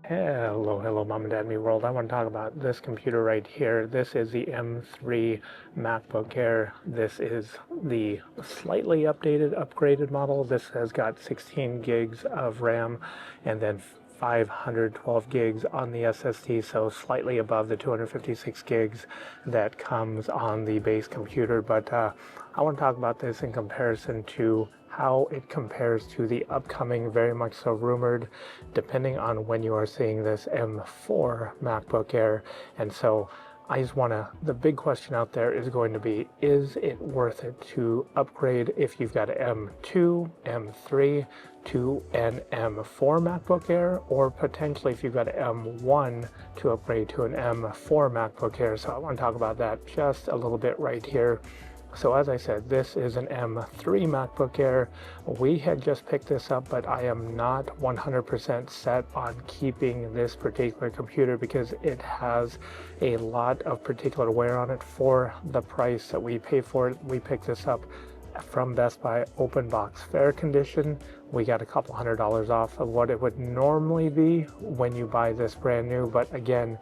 Hello, Mom and Dad Me World. I want to talk about this computer right here. This is the M3 MacBook Air. This is the slightly upgraded model. This has got 16 gigs of RAM and then 512 gigs on the SSD, so slightly above the 256 gigs that comes on the base computer. But I want to talk about this in comparison to how it compares to the upcoming, very much so rumored, depending on when you are seeing this, M4 MacBook Air. And so I just want to, the big question out there is going to be, is it worth it to upgrade if you've got an M2, M3 to an M4 MacBook Air, or potentially if you've got an M1 to upgrade to an M4 MacBook Air? So I want to talk about that just a little bit right here. So as I said, this is an M3 MacBook Air. We had just picked this up, but I am not 100% set on keeping this particular computer because it has a lot of particular wear on it for the price that we pay for it. We picked this up from Best Buy open box fair condition. We got a couple $100 off of what it would normally be when you buy this brand new. But again,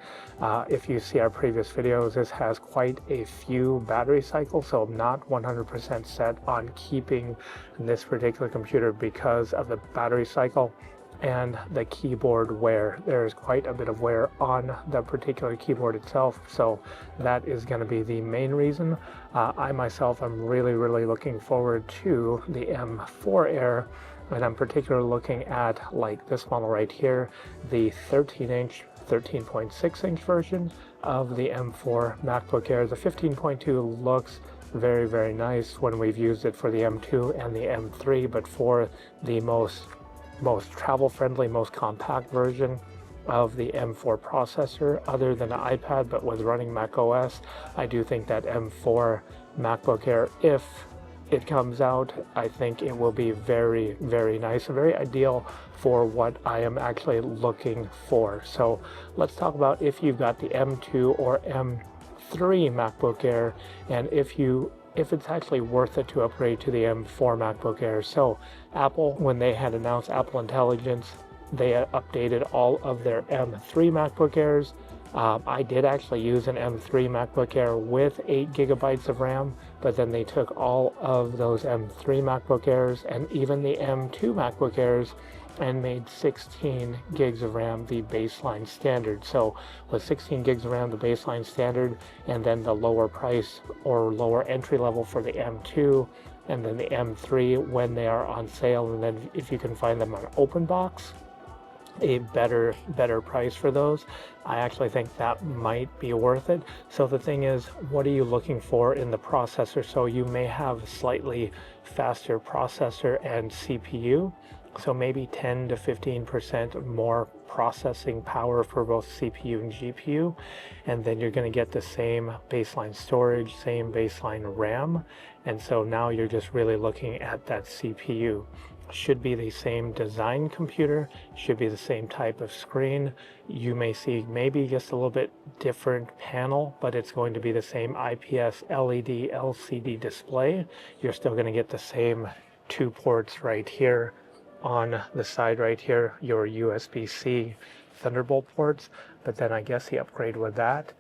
if you see our previous videos, this has quite a few battery cycles, so I'm not 100% set on keeping this particular computer because of the battery cycle and the keyboard wear. There's quite a bit of wear on the particular keyboard itself, so that is going to be the main reason. I myself am really looking forward to the M4 Air, and I'm particularly looking at like this model right here, the 13-inch 13.6-inch version of the M4 MacBook Air. The 15.2 looks very nice when we've used it for the M2 and the M3, but for the most travel-friendly, most compact version of the M4 processor, other than an iPad, but with running Mac OS, I do think that M4 MacBook Air, if it comes out, I think it will be very nice, very ideal for what I am actually looking for. So let's talk about if you've got the M2 or M3 MacBook Air, and if it's actually worth it to upgrade to the M4 MacBook Air. So Apple, when they had announced Apple Intelligence, they updated all of their M3 MacBook Airs. I did actually use an M3 MacBook Air with 8 gigabytes of RAM, but then they took all of those M3 MacBook Airs and even the M2 MacBook Airs and made 16 gigs of RAM the baseline standard. So with 16 gigs of RAM the baseline standard, and then the lower price or lower entry level for the M2, and then the M3 when they are on sale, and then if you can find them on open box, a better price for those, I actually think that might be worth it. So the thing is, what are you looking for in the processor? So you may have slightly faster processor and CPU, so maybe 10 to 15% more processing power for both CPU and GPU, and then you're going to get the same baseline storage, same baseline RAM, and so now you're just really looking at that CPU. Should be the same design computer, should be the same type of screen. You may see maybe just a little bit different panel, but it's going to be the same IPS LED LCD display. You're still going to get the same 2 ports right here on the side right here, your USB-C Thunderbolt ports. But then I guess the upgrade with that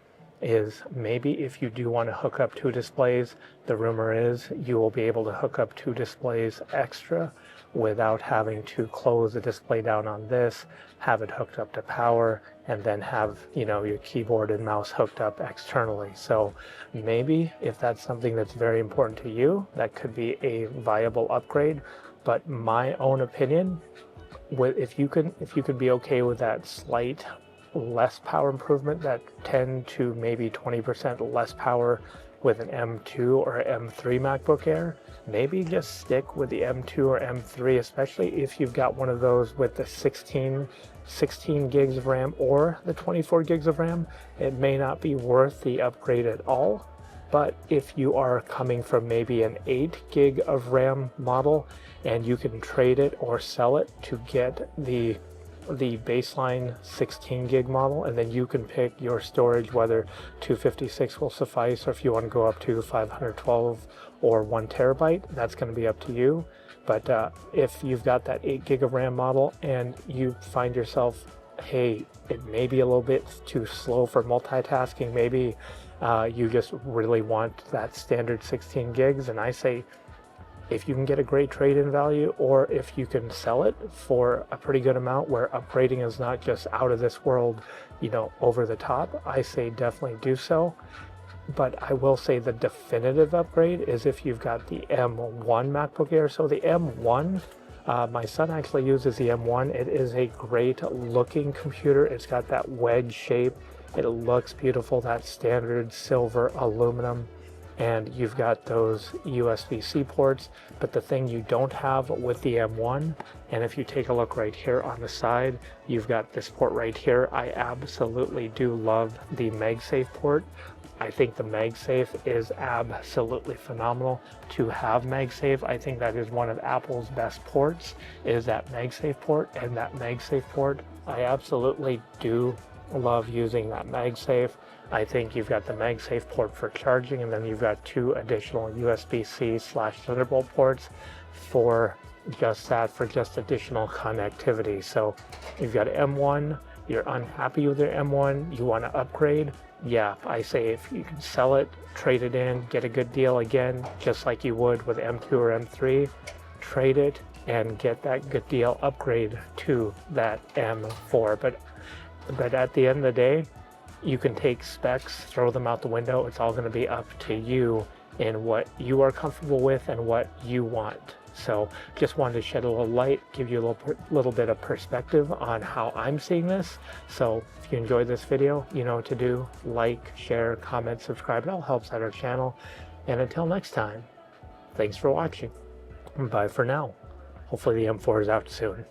is maybe if you do want to hook up 2 displays, the rumor is you will be able to hook up 2 displays extra without having to close the display down on this, have it hooked up to power, and then have, you know, your keyboard and mouse hooked up externally. So maybe if that's something that's very important to you, that could be a viable upgrade. But my own opinion, if you could be okay with that slight less power improvement, that 10 to maybe 20% less power with an M2 or M3 MacBook Air, maybe just stick with the M2 or M3, especially if you've got one of those with the 16 gigs of RAM or the 24 gigs of RAM. It may not be worth the upgrade at all. But if you are coming from maybe an 8 gig of RAM model and you can trade it or sell it to get the baseline 16 gig model, and then you can pick your storage, whether 256 will suffice, or if you want to go up to 512 or 1 terabyte, that's going to be up to you. But if you've got that 8 gig of RAM model and you find yourself hey, it may be a little bit too slow for multitasking. Maybe you just really want that standard 16 gigs. And I say, if you can get a great trade-in value, or if you can sell it for a pretty good amount where upgrading is not just out of this world, you know, over the top, I say definitely do so. But I will say the definitive upgrade is if you've got the M1 MacBook Air. So the M1, my son actually uses the M1. It is a great looking computer. It's got that wedge shape. It looks beautiful, that standard silver aluminum. And you've got those USB-C ports, but the thing you don't have with the M1, and if you take a look right here on the side, you've got this port right here. I absolutely do love the MagSafe port. I think the MagSafe is absolutely phenomenal. To have MagSafe, I think that is one of Apple's best ports, is that MagSafe port. And that MagSafe port, I absolutely do love using that MagSafe. I think you've got the MagSafe port for charging, and then you've got 2 additional USB-C/Thunderbolt ports for just that, for just additional connectivity. So you've got M1, you're unhappy with your M1, you want to upgrade. Yeah, I say if you can sell it, trade it in, get a good deal again, just like you would with M2 or M3, trade it and get that good deal, upgrade to that M4. But at the end of the day, you can take specs, throw them out the window. It's all going to be up to you and what you are comfortable with and what you want. So just wanted to shed a little light, give you a little bit of perspective on how I'm seeing this. So if you enjoyed this video, you know what to do. Like, share, comment, subscribe. It all helps out our channel. And until next time, thanks for watching. Bye for now. Hopefully the M4 is out soon.